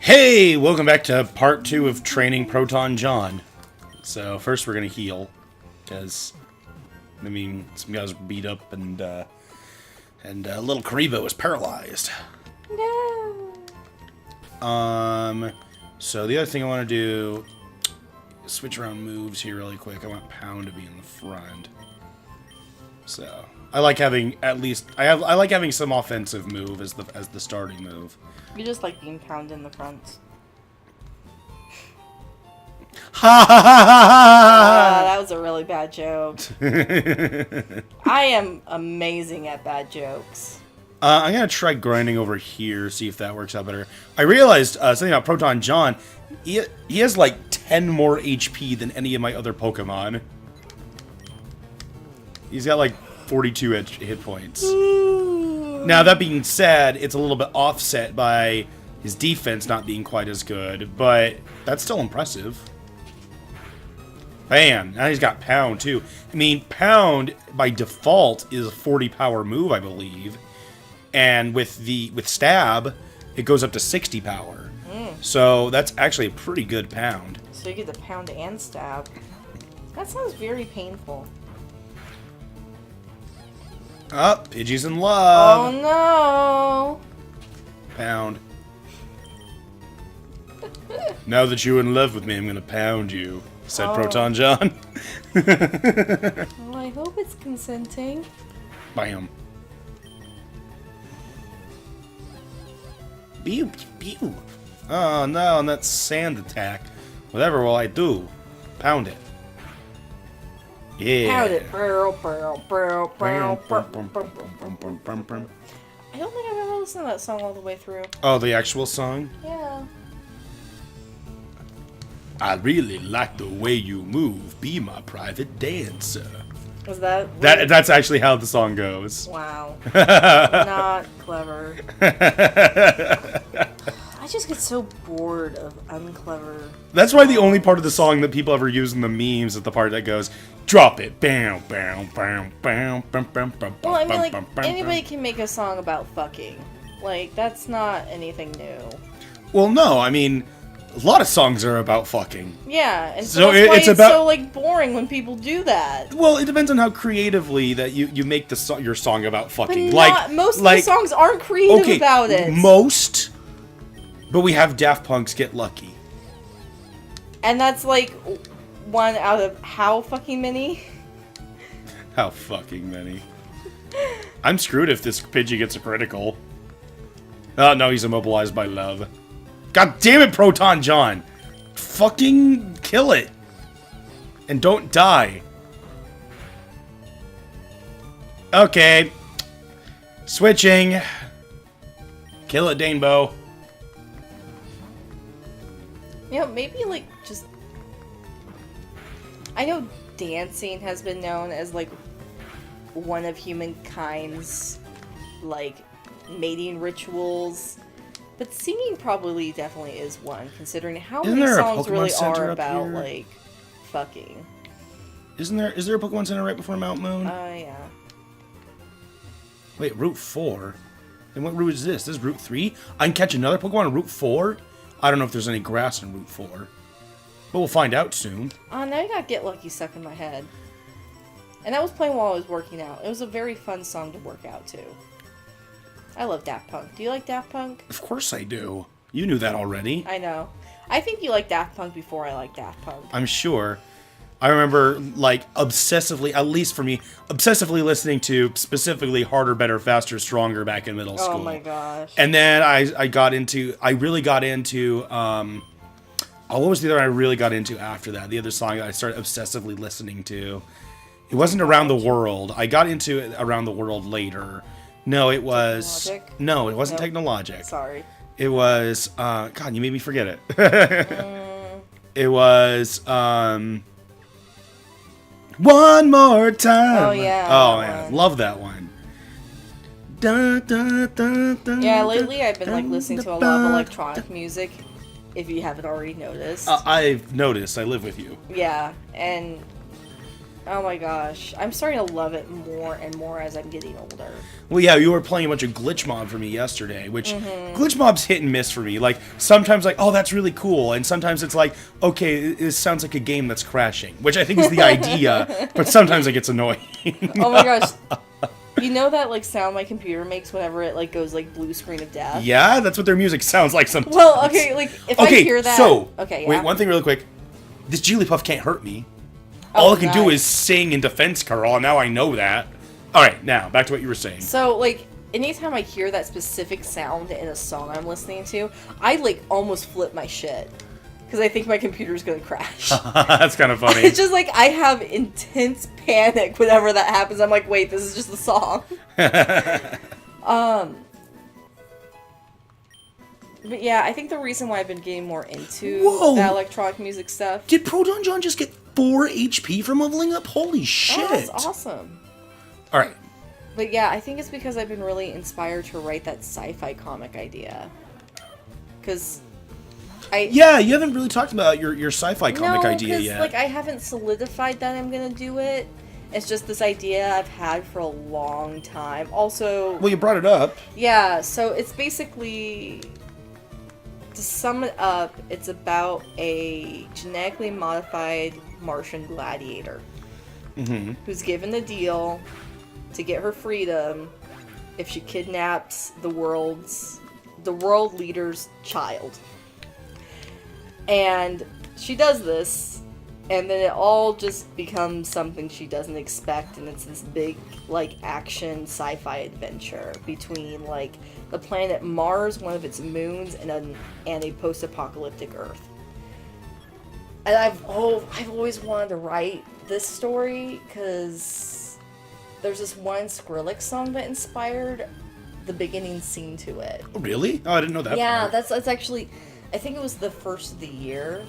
Hey, welcome back to part 2 of training Proton John. So first we're gonna heal, because some guys were beat up and little Karibo was paralyzed. No. So the other thing I want to do, switch around moves here really quick. I want Pound to be in the front. So I like having I like having some offensive move as the starting move. You just like being Pound in the front. Ha ha ha ha! That was a really bad joke. I am amazing at bad jokes. I'm gonna try grinding over here, see if that works out better. I realized something about Proton John. He has like 10 more HP than any of my other Pokemon. He's got like 42 hit points. Now, that being said, it's a little bit offset by his defense not being quite as good, but that's still impressive. Bam! Now he's got Pound, too. I mean, Pound, by default, is a 40 power move, I believe. And with Stab, it goes up to 60 power. So that's actually a pretty good Pound. So you get the Pound and Stab. That sounds very painful. Oh, Pidgey's in love. Oh no! Pound. Now that you're in love with me, I'm gonna pound you, said Proton John. Well, I hope it's consenting. Bam. Pew, pew. Oh no, and that sand attack. Whatever will I do? Pound it. Yeah. Pound it. Burl, burl, burl, burl, burl, burl. I don't think I've ever listened to that song all the way through. Oh, the actual song? Yeah. I really like the way you move. Be my private dancer. Was that? That's actually how the song goes. Wow. Not clever. I just get so bored of unclever. That's why the only part of the song that people ever use in the memes is the part that goes, drop it, bam, bam, bam, bam, bam, bam, bam. Well, I mean, like, anybody can make a song about fucking. Like, that's not anything new. Well, no, I mean, a lot of songs are about fucking. Yeah, and So that's why it's it's about- so, like, boring when people do that. Well, it depends on how creatively that you make your song about But fucking. most of the songs aren't creative about it. Most, but we have Daft Punk's Get Lucky. And that's, like, one out of how fucking many? How fucking many? I'm screwed if this Pidgey gets a critical. Oh, no, he's immobilized by love. God damn it, Proton John! Fucking kill it! And don't die. Okay. Switching. Kill it, Danebo. You know, maybe, like, just... I know dancing has been known as, like, one of humankind's, like, mating rituals. But singing probably definitely is one, considering how Isn't many there a songs Pokemon really Center are up about, here? like, fucking. Is there a Pokemon Center right before Mount Moon? Yeah. Wait, Route 4? Then what route is this? This is Route 3? I can catch another Pokemon on Route 4? I don't know if there's any grass in Route 4. But we'll find out soon. Oh, now you got Get Lucky stuck in my head. And that was playing while I was working out. It was a very fun song to work out to. I love Daft Punk. Do you like Daft Punk? Of course I do. You knew that already. I know. I think you like Daft Punk before I like Daft Punk. I'm sure. I remember, like, obsessively, at least for me, obsessively listening to specifically Harder, Better, Faster, Stronger back in middle school. Oh my gosh. And then I really got into, what was the other I really got into after that? The other song I started obsessively listening to. It wasn't Around the World. I got into it Around the World later. No, it was... Technologic? No, it wasn't Nope. Technologic. Sorry. It was, God, you made me forget it. It was, One More Time. Oh, yeah. Oh, man. Love that one. Dun, dun, dun, dun, Yeah, lately I've been, like, dun, listening to a dun, lot of dun. electronic music, if you haven't already noticed. I've noticed. I live with you. Yeah, and Oh my gosh. I'm starting to love it more and more as I'm getting older. Well, yeah, you were playing a bunch of Glitch Mob for me yesterday, which Glitch Mob's hit and miss for me. Like, sometimes like, oh, that's really cool, and sometimes it's like, okay, it sounds like a game that's crashing, which I think is the idea, but sometimes it gets annoying. Oh my gosh. You know that like sound my computer makes whenever it like goes like blue screen of death? Yeah, that's what their music sounds like sometimes. Well, okay, like if I hear that... Okay, yeah. Wait, one thing really quick. This Jigglypuff can't hurt me. All I can do is sing in defense, Carl. Now I know that. Alright, now, back to what you were saying. So, like, anytime I hear that specific sound in a song I'm listening to, I, like, almost flip my shit. Because I think my computer's gonna crash. That's kind of funny. It's just, like, I have intense panic whenever that happens. I'm like, wait, this is just the song. But yeah, I think the reason why I've been getting more into that electronic music stuff... Did Proton John just get 4 HP from leveling up? Holy shit. Oh, that's awesome. Alright. But yeah, I think it's because I've been really inspired to write that sci-fi comic idea. Because Yeah, you haven't really talked about your sci-fi comic idea yet. Like, I haven't solidified that I'm gonna do it. It's just this idea I've had for a long time. Also... Well, you brought it up. Yeah, so it's basically... To sum it up, it's about a genetically modified Martian gladiator who's given the deal to get her freedom if she kidnaps the world leader's child. And she does this, and then it all just becomes something she doesn't expect, and it's this big, like, action sci-fi adventure between, like, the planet Mars, one of its moons, and a post-apocalyptic Earth. And I've always wanted to write this story, because there's this one Skrillex song that inspired the beginning scene to it. Oh, really? Oh, I didn't know that. Yeah, part. that's actually... I think it was the first of the year.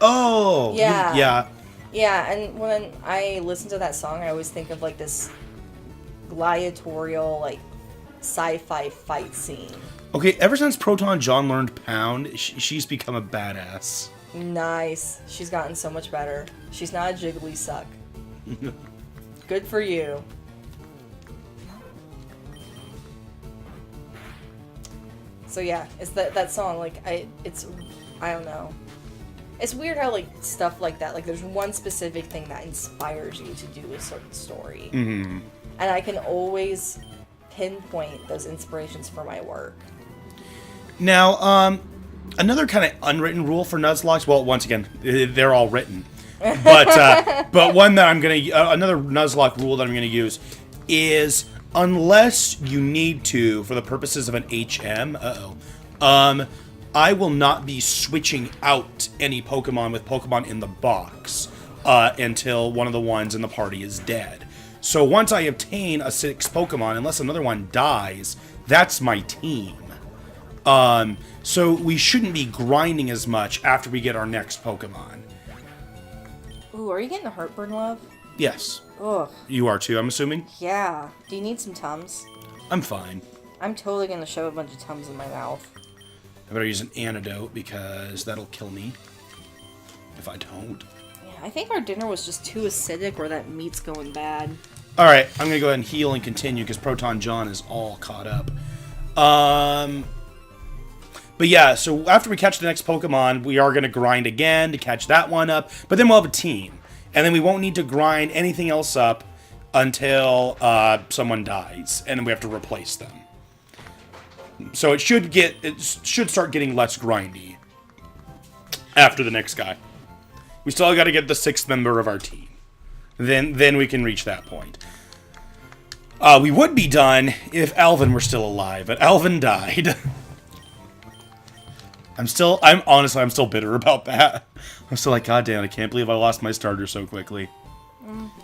Oh! Yeah. Yeah. Yeah, and when I listen to that song, I always think of, like, this gladiatorial, like, sci-fi fight scene. Okay, ever since Proton John learned Pound, she's become a badass. Nice. She's gotten so much better. She's not a jiggly suck. Good for you. So yeah, it's that song, like, I don't know. It's weird how, like, stuff like that, like, there's one specific thing that inspires you to do a certain story. Mm-hmm. And I can always pinpoint those inspirations for my work. Now, another kind of unwritten rule for Nuzlocke, well, once again, they're all written. But one that I'm going to, another Nuzlocke rule that I'm going to use is, unless you need to, for the purposes of an HM, I will not be switching out any Pokemon with Pokemon in the box until one of the ones in the party is dead. So once I obtain a 6 Pokemon, unless another one dies, that's my team. So we shouldn't be grinding as much after we get our next Pokemon. Ooh, are you getting a heartburn, love? Yes. Ugh. You are too, I'm assuming? Yeah. Do you need some Tums? I'm fine. I'm totally gonna shove a bunch of Tums in my mouth. I better use an antidote because that'll kill me if I don't. Yeah, I think our dinner was just too acidic or that meat's going bad. Alright, I'm gonna go ahead and heal and continue because Proton John is all caught up. But yeah, so after we catch the next Pokemon, we are going to grind again to catch that one up, but then we'll have a team. And then we won't need to grind anything else up until someone dies, and then we have to replace them. So it should start getting less grindy after the next guy. We still got to get the 6th member of our team. Then we can reach that point. We would be done if Alvin were still alive, but Alvin died. I'm still bitter about that. I'm still like, God damn, I can't believe I lost my starter so quickly.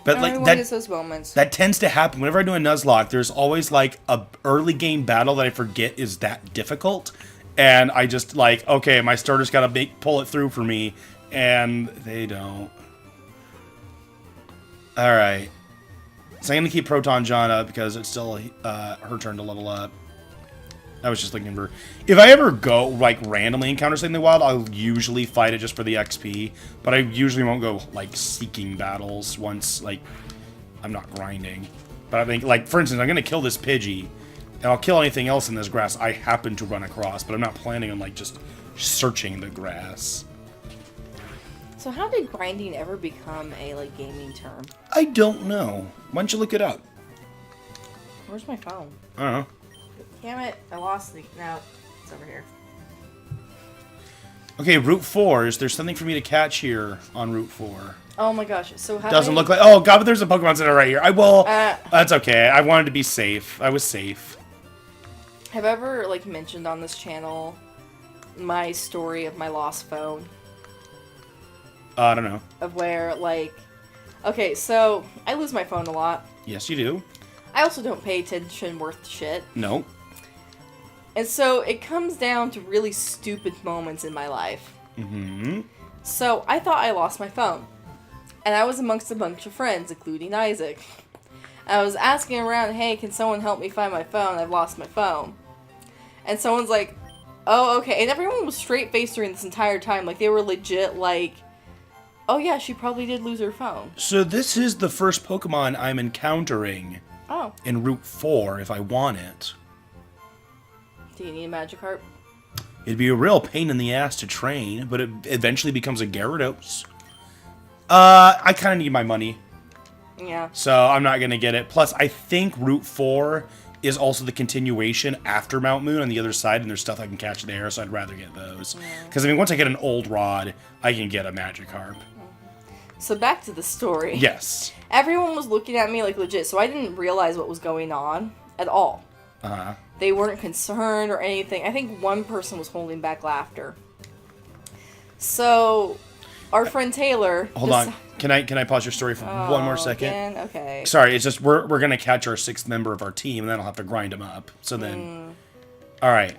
But like those moments. That tends to happen whenever I do a Nuzlocke. There's always like a early game battle that I forget is that difficult, and I just like, okay, my starter's got to pull it through for me, and they don't. All right, so I'm gonna keep Proton John up because it's still her turn to level up. I was just looking for... If I ever go, like, randomly encounter something in the wild, I'll usually fight it just for the XP. But I usually won't go, like, seeking battles once, like, I'm not grinding. But I think, like, for instance, I'm going to kill this Pidgey, and I'll kill anything else in this grass I happen to run across. But I'm not planning on, like, just searching the grass. So how did grinding ever become a, like, gaming term? I don't know. Why don't you look it up? Where's my phone? I don't know. Damn it, I lost it. No, it's over here. Okay, Route 4. Is there something for me to catch here on Route 4? Oh my gosh, so how Doesn't look like... Oh, God, but there's a Pokemon Center right here. Well, Uh, that's okay. I wanted to be safe. I was safe. have I ever, like, mentioned on this channel my story of my lost phone? I don't know. Of where, like... Okay, so, I lose my phone a lot. Yes, you do. I also don't pay attention worth shit. No. And so, it comes down to really stupid moments in my life. Mm-hmm. So, I thought I lost my phone. And I was amongst a bunch of friends, including Isaac. I was asking around, hey, can someone help me find my phone? I've lost my phone. And someone's like, oh, okay. And everyone was straight-faced during this entire time. Like, they were legit like, oh yeah, she probably did lose her phone. So this is the first Pokemon I'm encountering Oh. in Route 4 if I want it. Do you need a Magikarp? It'd be a real pain in the ass to train, but it eventually becomes a Gyarados. I kind of need my money, Yeah. so I'm not going to get it. Plus, I think Route 4 is also the continuation after Mount Moon on the other side, and there's stuff I can catch there, so I'd rather get those. Because, I mean, once I get an old rod, I can get a Magikarp. So back to the story. Yes. Everyone was looking at me like legit, so I didn't realize what was going on at all. Uh-huh. They weren't concerned or anything. I think one person was holding back laughter. So, our friend Taylor... Hold on. Can I pause your story for one more second? Again? Okay. Sorry, it's just we're going to catch our 6th member of our team, and then I'll have to grind him up. So then... Alright.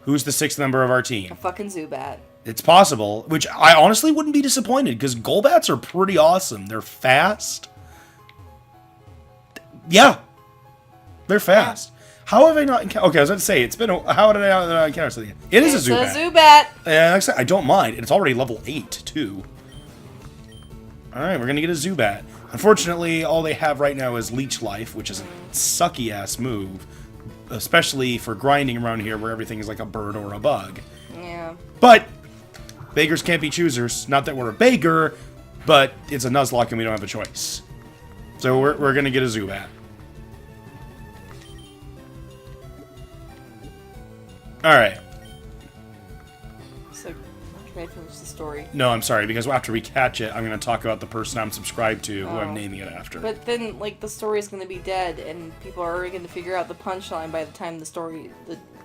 Who's the 6th member of our team? A fucking Zubat. It's possible, which I honestly wouldn't be disappointed, because Golbats are pretty awesome. They're fast. Yeah. They're fast. How have I not encountered... Okay, I was going to say, it's been... How did I not encounter something? It is a Zubat. It's a Zubat! Yeah, like I said, I don't mind. It's already level 8, too. Alright, we're going to get a Zubat. Unfortunately, all they have right now is Leech Life, which is a sucky-ass move. Especially for grinding around here where everything is like a bird or a bug. Yeah. But, beggars can't be choosers. Not that we're a beggar, but it's a Nuzlocke and we don't have a choice. So we're going to get a Zubat. Alright. So, can I finish the story? No, I'm sorry, because after we catch it, I'm going to talk about the person I'm subscribed to, who I'm naming it after. But then, like, the story's gonna be dead, and people are already gonna figure out the punchline by the time the story...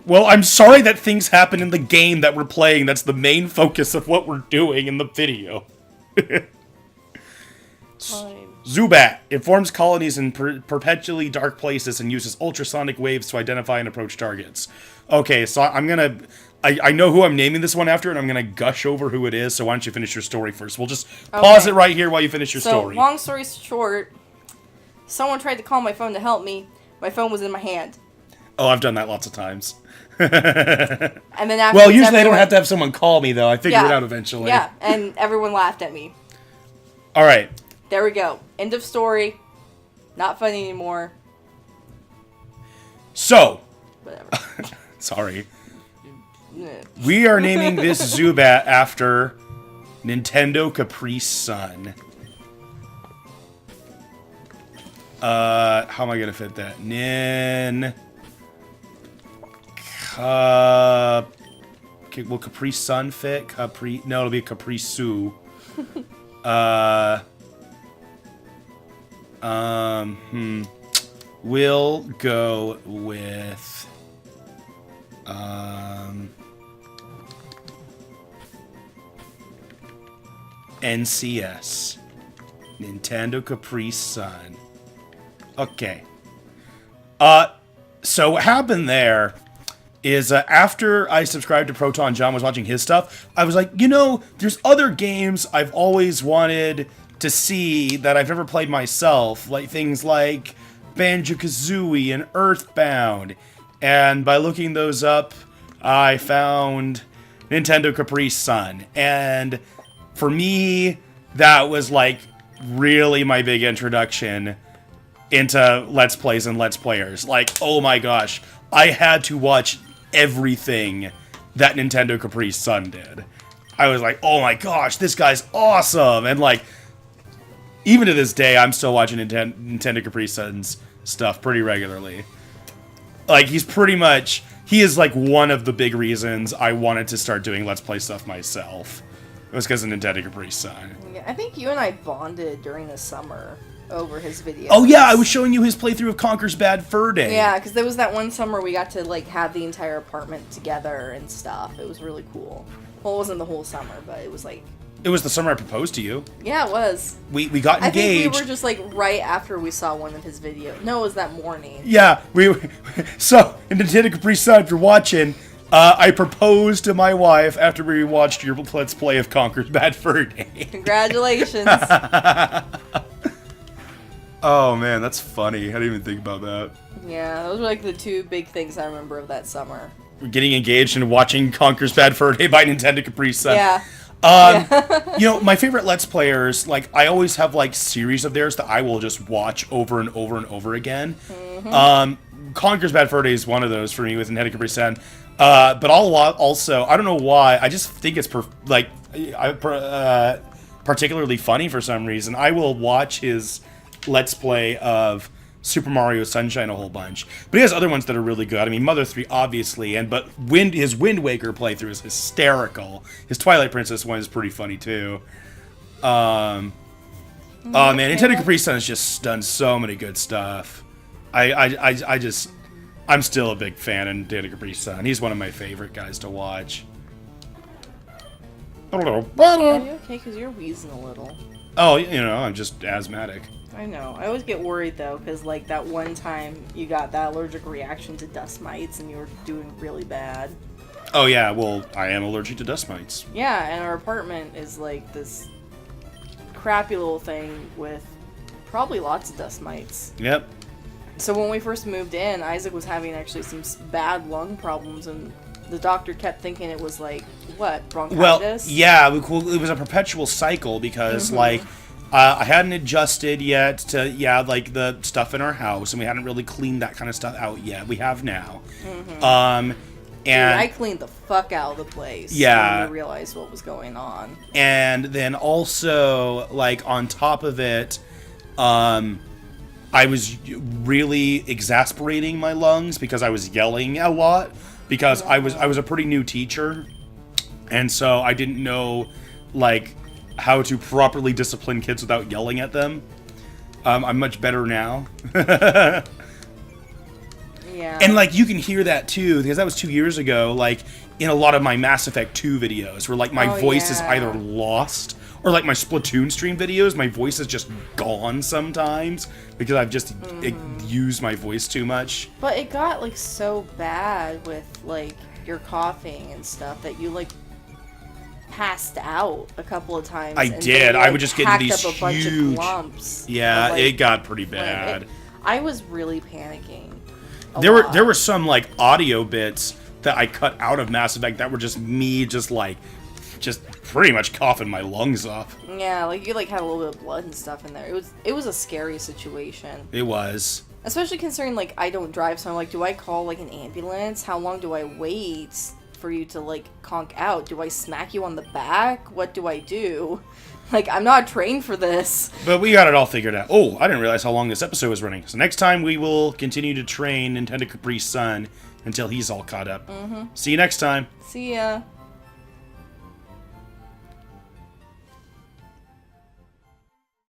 Well, I'm sorry that things happen in the game that we're playing. That's the main focus of what we're doing in the video. Zubat. It forms colonies in perpetually dark places and uses ultrasonic waves to identify and approach targets. Okay, so I'm gonna... I know who I'm naming this one after, and I'm gonna gush over who it is, so why don't you finish your story first? We'll just pause it right here while you finish your story. So, long story short, someone tried to call my phone to help me. My phone was in my hand. Oh, I've done that lots of times. And then after well, usually I don't have to have someone call me, though. I figure it out eventually. Yeah, and everyone laughed at me. Alright. There we go. End of story. Not funny anymore. So. Whatever. Sorry. We are naming this Zubat after Nintendo Capri Sun. How am I gonna fit that? Will Capri Sun fit? No, it'll be Capri Su. We'll go with NCS. Nintendo Capri Sun. Okay. So what happened there is after I subscribed to Proton John, was watching his stuff, I was like, you know, there's other games I've always wanted to see that I've never played myself, like things like Banjo-Kazooie and Earthbound And by looking those up, I found Nintendo Capri Sun. And for me, that was like really my big introduction into Let's Plays and Let's Players. Like, oh my gosh, I had to watch everything that Nintendo Capri Sun did. I was like, oh my gosh, this guy's awesome. And like, even to this day, I'm still watching Nintendo Capri Sun's stuff pretty regularly. Like, he is like one of the big reasons I wanted to start doing Let's Play stuff myself. It was because of Nintendo Capri Sun. Yeah, I think you and I bonded during the summer over his videos. Oh yeah, I was showing you his playthrough of Conker's Bad Fur Day. Yeah, because there was that one summer we got to like have the entire apartment together and stuff. It was really cool. Well, it wasn't the whole summer, but it was like... It was the summer I proposed to you. Yeah, it was. We got engaged. I think we were just like right after we saw one of his videos. No, it was that morning. Yeah, so, in Nintendo Capri Sun, if you're watching, I proposed to my wife after we watched your Let's Play of Conker's Bad Fur Day. Congratulations. Oh man, that's funny. I didn't even think about that. Yeah, those were like the two big things I remember of that summer. We're getting engaged and watching Conker's Bad Fur Day by Nintendo Capri Sun. Yeah. You know, my favorite Let's Players, like, I always have, like, series of theirs that I will just watch over and over and over again. Mm-hmm. Conker's Bad Fur Day is one of those for me with Nintendo Capri Sun. But also, I don't know why, I just think it's, particularly funny for some reason. I will watch his Let's Play of Super Mario Sunshine a whole bunch. But he has other ones that are really good. I mean, Mother 3, obviously, but his Wind Waker playthrough is hysterical. His Twilight Princess one is pretty funny, too. Oh, man, Nintendo Capri Sun has just done so many good stuff. I'm still a big fan of Nintendo Capri Sun. He's one of my favorite guys to watch. Are you okay? Because you're wheezing a little. Oh, you know, I'm just asthmatic. I know. I always get worried, though, because, like, that one time you got that allergic reaction to dust mites and you were doing really bad. Oh, yeah. Well, I am allergic to dust mites. Yeah, and our apartment is, like, this crappy little thing with probably lots of dust mites. Yep. So when we first moved in, Isaac was having actually some bad lung problems, and the doctor kept thinking it was, like, what, bronchitis? Well, yeah, it was a perpetual cycle because, like... I hadn't adjusted yet to, like, the stuff in our house, and we hadn't really cleaned that kind of stuff out yet. We have now. And dude, I cleaned the fuck out of the place. Yeah. When we realized what was going on. And then also, like, on top of it, I was really exasperating my lungs because I was yelling a lot, because I was a pretty new teacher, and so I didn't know, like... how to properly discipline kids without yelling at them. I'm much better now. Yeah. And, like, you can hear that, too, because that was 2 years ago, like, in a lot of my Mass Effect 2 videos, where, like, my voice is either lost, or, like, my Splatoon stream videos, my voice is just gone sometimes, because I've just used my voice too much. But it got, like, so bad with, like, your coughing and stuff that you, like, passed out a couple of times. I did. I would just get into these up a bunch huge of clumps. Yeah, like, it got pretty bad. I was really panicking. There were some, like, audio bits that I cut out of Mass Effect that were just me just pretty much coughing my lungs off. Yeah, like you like had a little bit of blood and stuff in there. It was a scary situation. It was. Especially considering, like, I don't drive, so I'm like, do I call, like, an ambulance? How long do I wait for you to, like, conk out? Do I smack you on the back? What do I do? Like, I'm not trained for this. But we got it all figured out. Oh, I didn't realize how long this episode was running. So next time we will continue to train Nintendo Capri Sun until he's all caught up. See you next time. See ya.